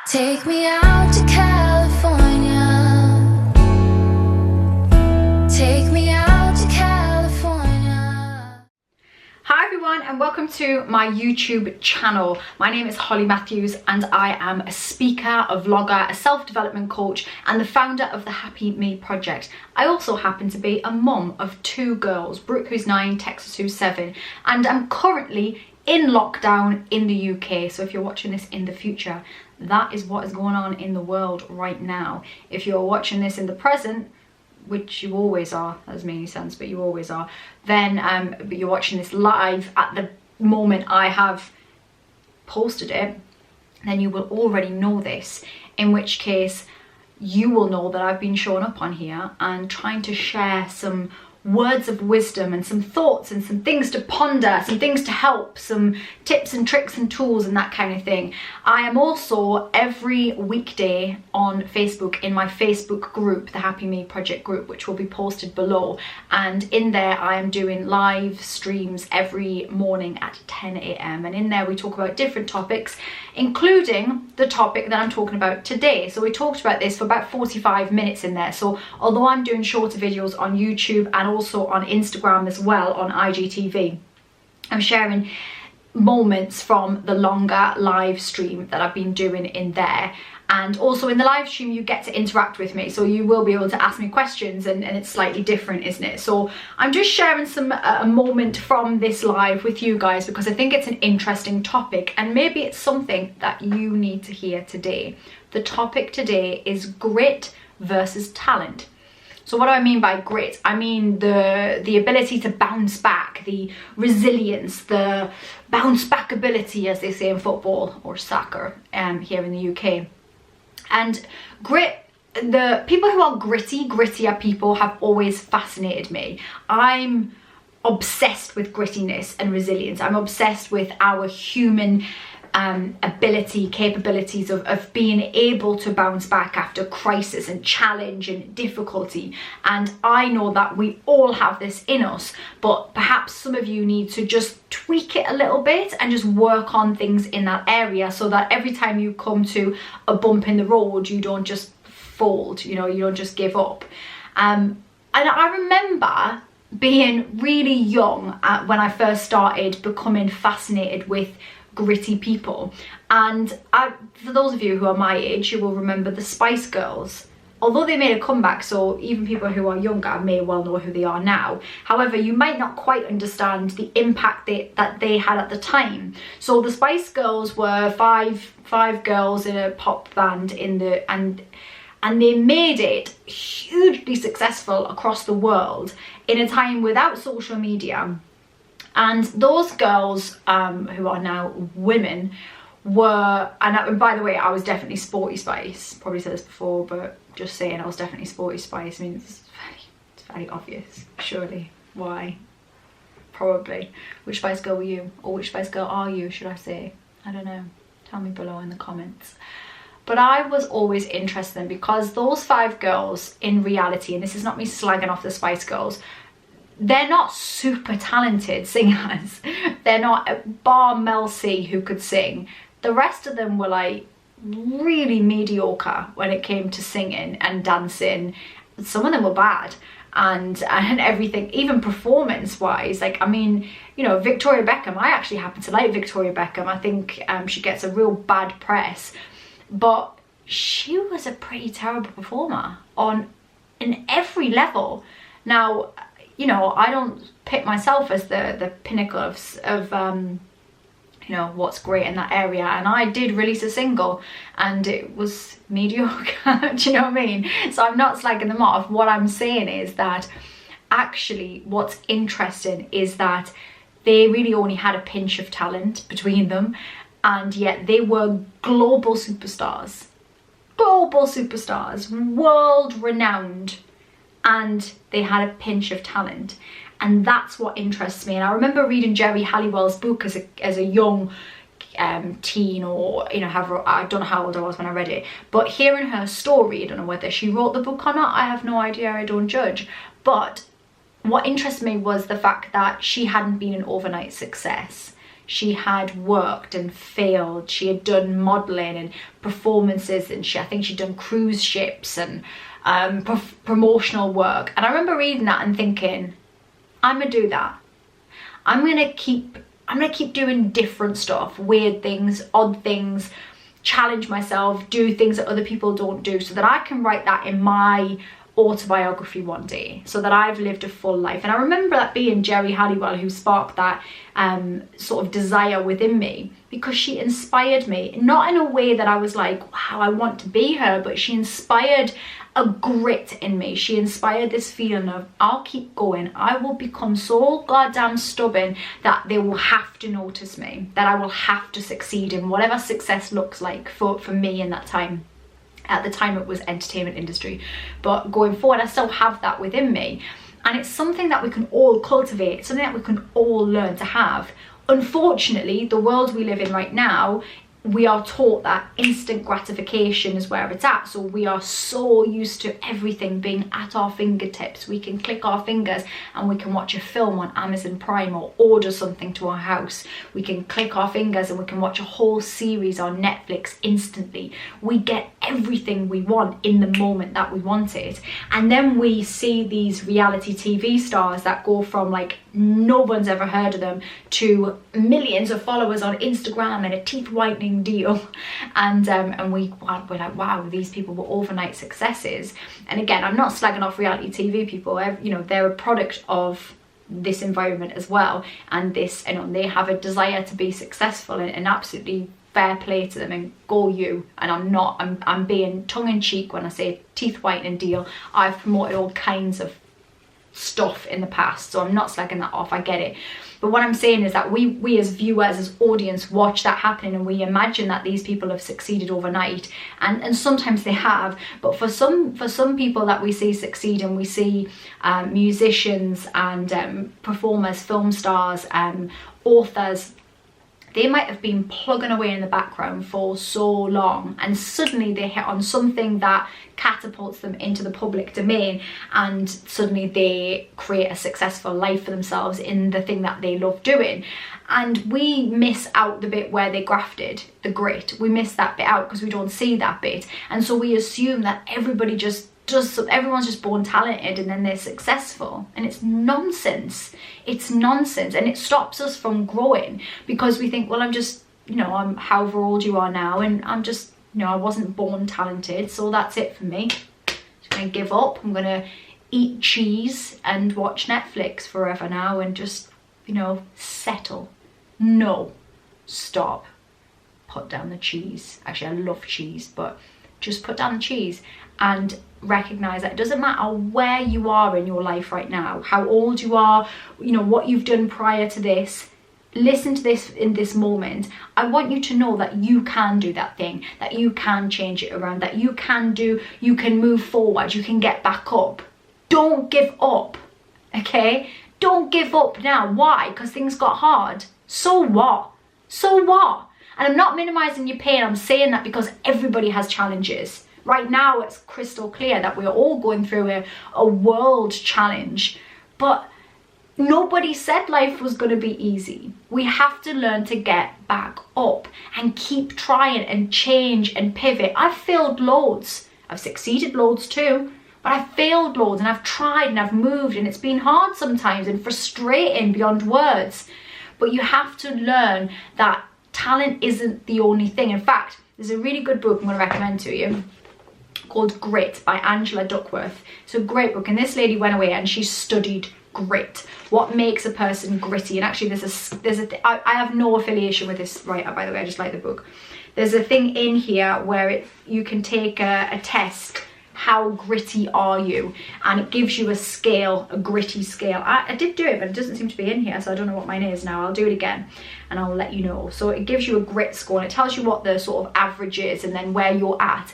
Take me out to California. Take me out to California. Hi everyone and welcome to my YouTube channel. My name is Holly Matthews and I am a speaker, a vlogger, a self-development coach and the founder of the Happy Me Project. I also happen to be a mum of two girls, Brooke who's 9, Texas who's 7, and I'm currently in lockdown in the UK. So if you're watching this in the future, that is what is going on in the world right now. If you're watching this in the present, which you always are, that doesn't make any sense, but you always are, then but you're watching this live at the moment I have posted it, then you will already know this, in which case you will know that I've been showing up on here and trying to share some words of wisdom and some thoughts and some things to ponder, some things to help, some tips and tricks and tools and that kind of thing. I am also every weekday on Facebook in my Facebook group, the Happy Me Project group, which will be posted below, and in there I am doing live streams every morning at 10 AM, and in there we talk about different topics, including the topic that I'm talking about today. So we talked about this for about 45 minutes in there. So although I'm doing shorter videos on YouTube and also on Instagram as well, on IGTV, I'm sharing moments from the longer live stream that I've been doing in there. And also in the live stream you get to interact with me, so you will be able to ask me questions, and it's slightly different, isn't it? So I'm just sharing some a moment from this live with you guys because I think it's an interesting topic and maybe it's something that you need to hear today. The topic today is grit versus talent. So what do I mean by grit? I mean the ability to bounce back, the resilience, the bounce back ability, as they say in football or soccer here in the UK. And grit, the people who are grittier people have always fascinated me. I'm obsessed with grittiness and resilience. I'm obsessed with our human capabilities of being able to bounce back after crisis and challenge and difficulty. And I know that we all have this in us, but perhaps some of you need to just tweak it a little bit and just work on things in that area so that every time you come to a bump in the road, you don't just fold, you know, you don't just give up. And I remember being really young when I first started becoming fascinated with gritty people, and for those of you who are my age, you will remember the Spice Girls. Although they made a comeback, so even people who are younger may well know who they are now. However, you might not quite understand the impact that they had at the time. So the Spice Girls were five girls in a pop band and they made it hugely successful across the world in a time without social media. And those girls, who are now women, were, and by the way, I was definitely Sporty Spice. Probably said this before, but just saying, I was definitely Sporty Spice. I mean, it's very obvious, surely. Why? Probably. Which Spice Girl were you? Or which Spice Girl are you, should I say? I don't know. Tell me below in the comments. But I was always interested in, because those 5 girls, in reality, and this is not me slagging off the Spice Girls, they're not super talented singers. They're not bar Mel C, who could sing. The rest of them were like really mediocre when it came to singing and dancing. Some of them were bad and everything, even performance wise. Like, I mean, you know, Victoria Beckham, I actually happen to like Victoria Beckham. I think she gets a real bad press, but she was a pretty terrible performer in every level. Now, you know, I don't pick myself as the pinnacle of you know, what's great in that area, and I did release a single and it was mediocre. Do you know what I mean? So I'm not slagging them off. What I'm saying is that actually what's interesting is that they really only had a pinch of talent between them, and yet they were global superstars, world renowned, and they had a pinch of talent. And that's what interests me. And I remember reading Geri Halliwell's book as a young teen, or, you know, I don't know how old I was when I read it, but hearing her story, I don't know whether she wrote the book or not, I have no idea, I don't judge. But what interested me was the fact that she hadn't been an overnight success. she had worked and failed. She had done modelling and performances, and I think she'd done cruise ships and promotional work. And I remember reading that and thinking, I'm gonna do that. I'm gonna keep doing different stuff, weird things, odd things, challenge myself, do things that other people don't do, so that I can write that in my autobiography one day, so that I've lived a full life. And I remember that being Geri Halliwell who sparked that sort of desire within me, because she inspired me, not in a way that I was like, wow, I want to be her, but she inspired a grit in me. She inspired this feeling of, I'll keep going. I will become so goddamn stubborn that they will have to notice me, that I will have to succeed in whatever success looks like for me in that time. At the time it was entertainment industry, but going forward I still have that within me, and it's something that we can all cultivate, something that we can all learn to have. Unfortunately, the world we live in right now, we are taught that instant gratification is where it's at. So we are so used to everything being at our fingertips. We can click our fingers and we can watch a film on Amazon Prime or order something to our house. We can click our fingers and we can watch a whole series on Netflix instantly. We get everything we want in the moment that we want it. And then we see these reality TV stars that go from like no one's ever heard of them to millions of followers on Instagram and a teeth whitening deal, and we're like, wow, these people were overnight successes. And again, I'm not slagging off reality TV people, you know, they're a product of this environment as well, and this, you know, they have a desire to be successful, and absolutely fair play to them, and go you. And I'm being tongue-in-cheek when I say teeth whitening deal. I've promoted all kinds of stuff in the past, so I'm not slagging that off, I get it. But what I'm saying is that we as viewers, as audience, watch that happen, and we imagine that these people have succeeded overnight, and sometimes they have. But for some people that we see succeed, and we see musicians and performers, film stars, authors, they might have been plugging away in the background for so long, and suddenly they hit on something that catapults them into the public domain, and suddenly they create a successful life for themselves in the thing that they love doing. And we miss out the bit where they grafted, the grit. We miss that bit out because we don't see that bit, and so we assume that everybody just everyone's just born talented and then they're successful, and it's nonsense. It's nonsense, and it stops us from growing, because we think, well, I'm just, you know, I'm however old you are now, and I'm just, you know, I wasn't born talented, so that's it for me. I'm just gonna give up. I'm gonna eat cheese and watch Netflix forever now and just, you know, settle. No, stop. Put down the cheese. Actually, I love cheese, but just put down the cheese and recognize that it doesn't matter where you are in your life right now, how old you are, you know, what you've done prior to this. Listen to this in this moment. I want you to know that you can do that thing, that you can change it around, that you can move forward, you can get back up. Don't give up, okay? Don't give up now. Why? Because things got hard. So what? So what? And I'm not minimizing your pain. I'm saying that because everybody has challenges. Right now, it's crystal clear that we're all going through a world challenge, but nobody said life was going to be easy. We have to learn to get back up and keep trying and change and pivot. I've failed loads. I've succeeded loads too, but I've failed loads, and I've tried and I've moved, and it's been hard sometimes and frustrating beyond words. But you have to learn that talent isn't the only thing. In fact, there's a really good book I'm going to recommend to you called Grit by Angela Duckworth. It's a great book, and this lady went away and she studied grit. What makes a person gritty? And actually I have no affiliation with this writer, by the way, I just like the book. There's a thing in here where you can take a test. How gritty are you? And it gives you a scale, a gritty scale. I did do it, but it doesn't seem to be in here, so I don't know what mine is now. I'll do it again and I'll let you know. So it gives you a grit score, and it tells you what the sort of average is and then where you're at.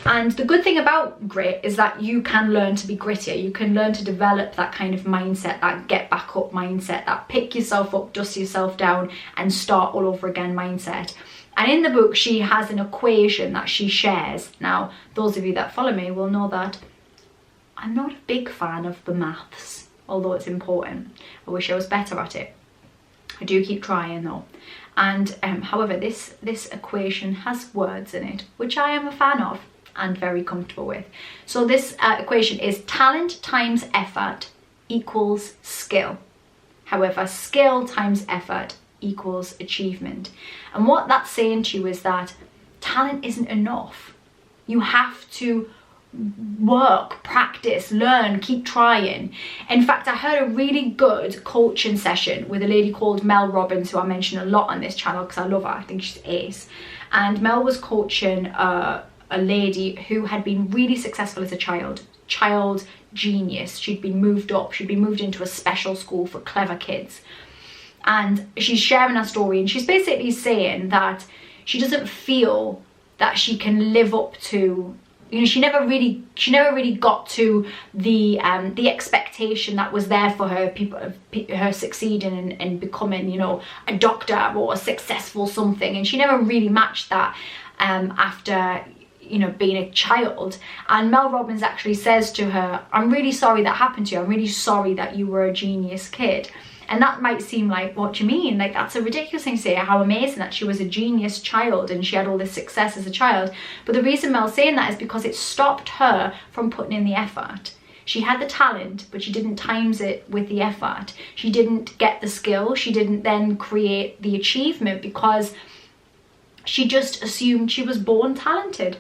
And the good thing about grit is that you can learn to be grittier. You can learn to develop that kind of mindset, that get back up mindset, that pick yourself up, dust yourself down and start all over again mindset. And in the book, she has an equation that she shares. Now, those of you that follow me will know that I'm not a big fan of the maths, although it's important. I wish I was better at it. I do keep trying though. And however, this equation has words in it, which I am a fan of and very comfortable with. So this equation is talent times effort equals skill. However, skill times effort equals achievement. And what that's saying to you is that talent isn't enough. You have to work, practice, learn, keep trying. In fact, I heard a really good coaching session with a lady called Mel Robbins, who I mention a lot on this channel because I love her. I think she's ace. And Mel was coaching a lady who had been really successful as a child genius. She'd been moved up, she'd been moved into a special school for clever kids. And she's sharing her story, and she's basically saying that she doesn't feel that she can live up to, you know, she never really got to the expectation that was there for her, her succeeding and becoming, you know, a doctor or a successful something, and she never really matched that after, you know, being a child. And Mel Robbins actually says to her, I'm really sorry that happened to you. I'm really sorry that you were a genius kid. And that might seem like, what do you mean? Like, that's a ridiculous thing to say, how amazing that she was a genius child and she had all this success as a child. But the reason Mel's saying that is because it stopped her from putting in the effort. She had the talent, but she didn't times it with the effort. She didn't get the skill. She didn't then create the achievement because she just assumed she was born talented.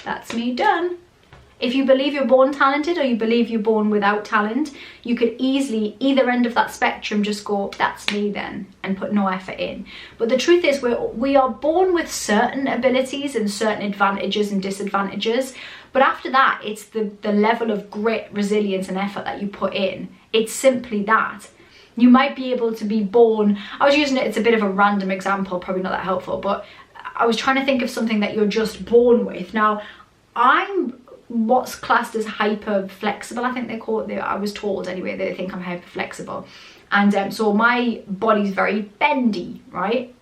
That's me done. If you believe you're born talented or you believe you're born without talent, you could easily, either end of that spectrum, just go, that's me then, and put no effort in. But the truth is, we are born with certain abilities and certain advantages and disadvantages. But after that, it's the level of grit, resilience and effort that you put in. It's simply that. You might be able to be born, I was using it, it's a bit of a random example, probably not that helpful, but I was trying to think of something that you're just born with. Now, I'm what's classed as hyper flexible, I think they call it. I was told anyway, they think I'm hyper flexible, and so my body's very bendy, right?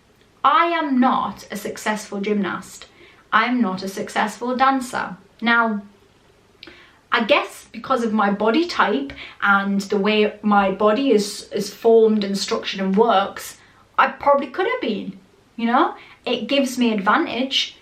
I am not a successful gymnast. I'm not a successful dancer. Now, I guess because of my body type and the way my body is formed and structured and works, I probably could have been, you know? It gives me advantage,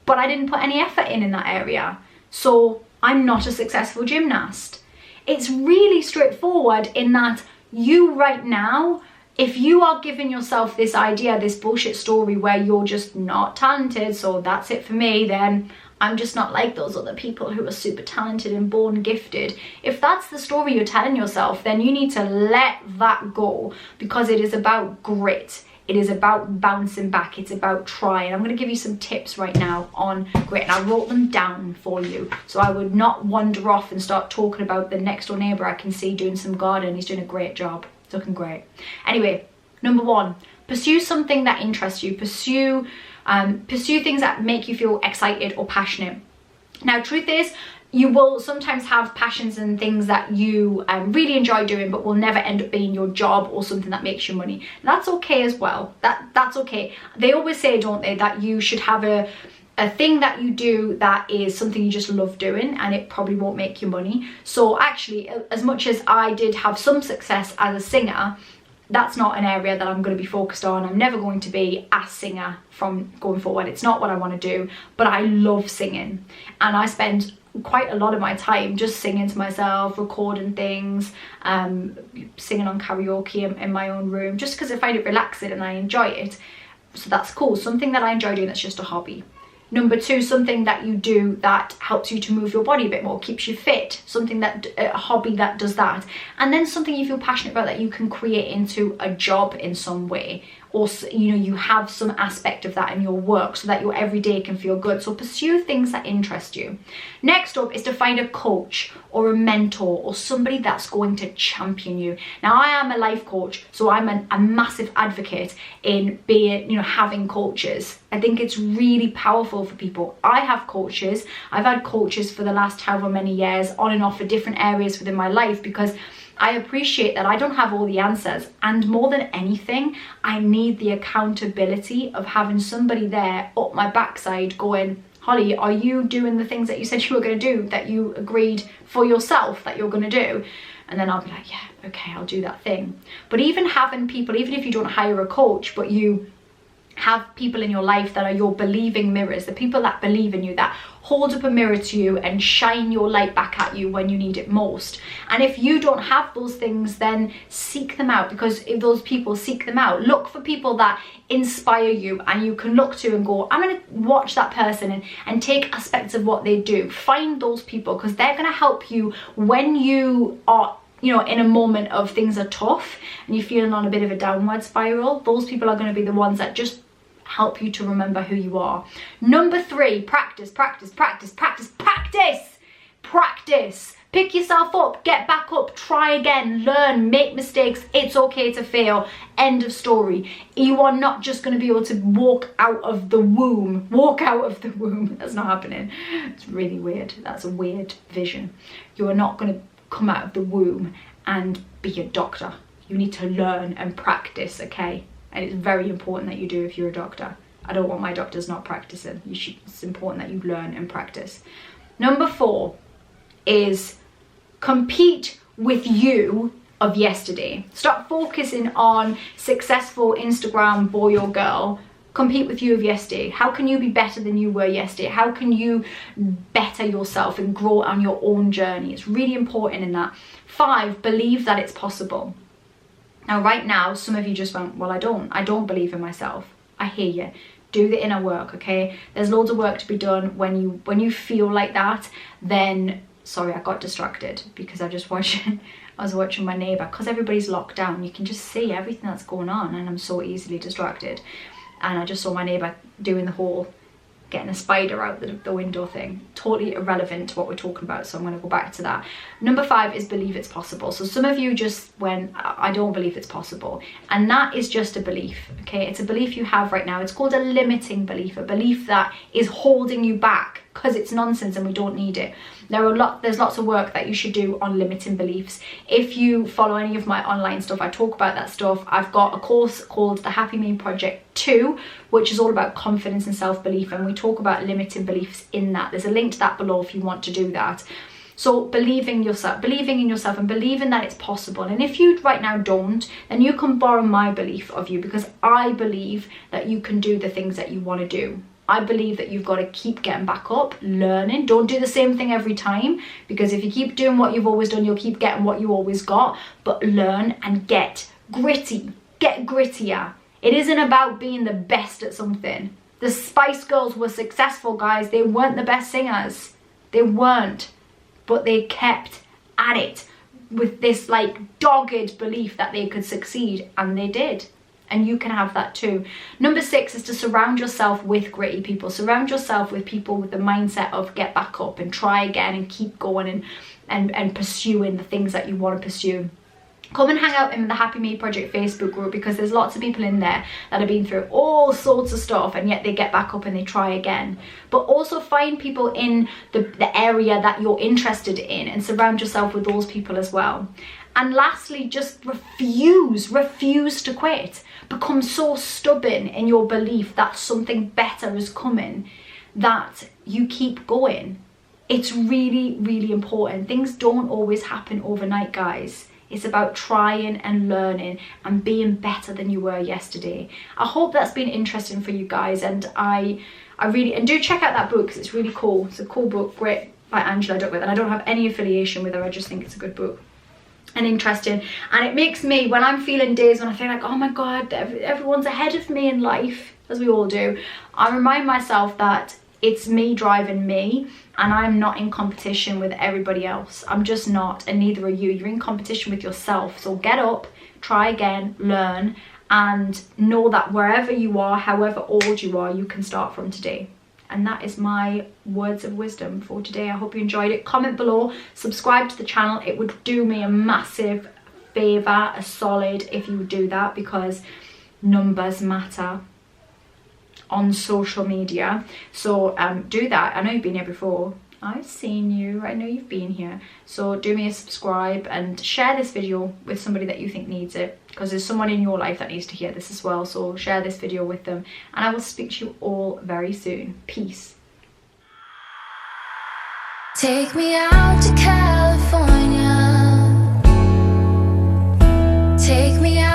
but I didn't put any effort in that area. So I'm not a successful gymnast. It's really straightforward in that you right now, if you are giving yourself this idea, this bullshit story where you're just not talented, so that's it for me, then I'm just not like those other people who are super talented and born gifted. If that's the story you're telling yourself, then you need to let that go, because it is about grit. It is about bouncing back. It's about trying. I'm going to give you some tips right now on grit, and I wrote them down for you so I would not wander off and start talking about the next door neighbour I can see doing some garden. He's doing a great job. It's looking great. Anyway, number one, pursue something that interests you. Pursue things that make you feel excited or passionate. Now, truth is, you will sometimes have passions and things that you really enjoy doing, but will never end up being your job or something that makes you money. That's okay as well. That's okay. They always say, don't they, that you should have a thing that you do that is something you just love doing, and it probably won't make you money. So actually, as much as I did have some success as a singer, that's not an area that I'm going to be focused on. I'm never going to be a singer from going forward. It's not what I want to do, but I love singing, and I spend quite a lot of my time just singing to myself, recording things, singing on karaoke in my own room, just because I find it relaxing and I enjoy it. So that's cool. Something that I enjoy doing that's just a hobby. Number two, something that you do that helps you to move your body a bit more, keeps you fit, something that, a hobby that does that. And then something you feel passionate about that you can create into a job in some way, or, you know, you have some aspect of that in your work so that your everyday can feel good. So pursue things that interest you. Next up is to find a coach or a mentor or somebody that's going to champion you. Now, I am a life coach, so I'm a massive advocate in being, you know, having coaches. I think it's really powerful for people. I have coaches. I've had coaches for the last however many years, on and off, for different areas within my life, because I appreciate that I don't have all the answers, and more than anything, I need the accountability of having somebody there up my backside going, Holly, are you doing the things that you said you were going to do, that you agreed for yourself that you're going to do? And then I'll be like, yeah, okay, I'll do that thing. But even having people, even if you don't hire a coach, but you have people in your life that are your believing mirrors, the people that believe in you, that hold up a mirror to you and shine your light back at you when you need it most. And if you don't have those things, then seek them out, because if those people, seek them out. Look for people that inspire you and you can look to and go, I'm going to watch that person and take aspects of what they do. Find those people, because they're going to help you when you are, you know, in a moment of things are tough and you're feeling on a bit of a downward spiral. Those people are going to be the ones that just help you to remember who you are. Number 3, practice, practice, practice, practice, practice, practice. Pick yourself up, get back up, try again, learn, make mistakes. It's okay to fail. End of story. You are not just going to be able to walk out of the womb. Walk out of the womb. That's not happening. It's really weird. That's a weird vision. You are not going to come out of the womb and be a doctor. You need to learn and practice, okay? And it's very important that you do if you're a doctor. I don't want my doctors not practicing. It's important that you learn and practice. Number 4 is compete with you of yesterday. Stop focusing on successful Instagram boy or girl. Compete with you of yesterday. How can you be better than you were yesterday? How can you better yourself and grow on your own journey? It's really important in that. 5, believe that it's possible. Now, right now, some of you just went, well, I don't believe in myself. I hear you. Do the inner work, okay? There's loads of work to be done. When you feel like that, then, sorry, I got distracted because I was watching my neighbour, because everybody's locked down. You can just see everything that's going on, and I'm so easily distracted. And I just saw my neighbour doing the whole getting a spider out the window thing. Totally irrelevant to what we're talking about, so I'm going to go back to that. Number 5 is believe it's possible. So some of you just went, I don't believe it's possible. And that is just a belief, okay? It's a belief you have right now. It's called a limiting belief, a belief that is holding you back, because it's nonsense and we don't need it. There's lots of work that you should do on limiting beliefs. If you follow any of my online stuff, I talk about that stuff. I've got a course called the Happy Me Project 2, which is all about confidence and self-belief, and we talk about limiting beliefs in that. There's a link to that below if you want to do that. So believing in yourself and believing that it's possible. And if you right now don't, then you can borrow my belief of you, because I believe that you can do the things that you want to do. I believe that you've got to keep getting back up, learning. Don't do the same thing every time, because if you keep doing what you've always done, you'll keep getting what you always got. But learn and get gritty. Get grittier. It isn't about being the best at something. The Spice Girls were successful, guys. They weren't the best singers. They weren't. But they kept at it with this like dogged belief that they could succeed, and they did. And you can have that too. Number 6 is to surround yourself with gritty people. Surround yourself with people with the mindset of get back up and try again and keep going and pursuing the things that you want to pursue. Come and hang out in the Happy Me Project Facebook group, because there's lots of people in there that have been through all sorts of stuff and yet they get back up and they try again. But also find people in the area that you're interested in and surround yourself with those people as well. And lastly, just refuse to quit. Become so stubborn in your belief that something better is coming that you keep going. It's really, really important. Things don't always happen overnight, guys. It's about trying and learning and being better than you were yesterday. I hope that's been interesting for you guys, and I really, and do check out that book because it's really cool. It's a cool book, great, by Angela Duckworth, and I don't have any affiliation with her. I just think it's a good book and interesting, and it makes me, when I'm feeling days when I feel like, oh my god, everyone's ahead of me in life, as we all do, I remind myself that it's me driving me, and I'm not in competition with everybody else. I'm just not, and neither are you. You're in competition with yourself. So get up, try again, learn, and know that wherever you are, however old you are, you can start from today. And that is my words of wisdom for today. I hope you enjoyed it. Comment below, subscribe to the channel. It would do me a massive favor, a solid, if you would do that, because numbers matter on social media. So do that. I know you've been here before. I've seen you. I know you've been here. So do me a subscribe and share this video with somebody that you think needs it, because there's someone in your life that needs to hear this as well. So share this video with them, and I will speak to you all very soon. Peace. Take me out to California. Take me out.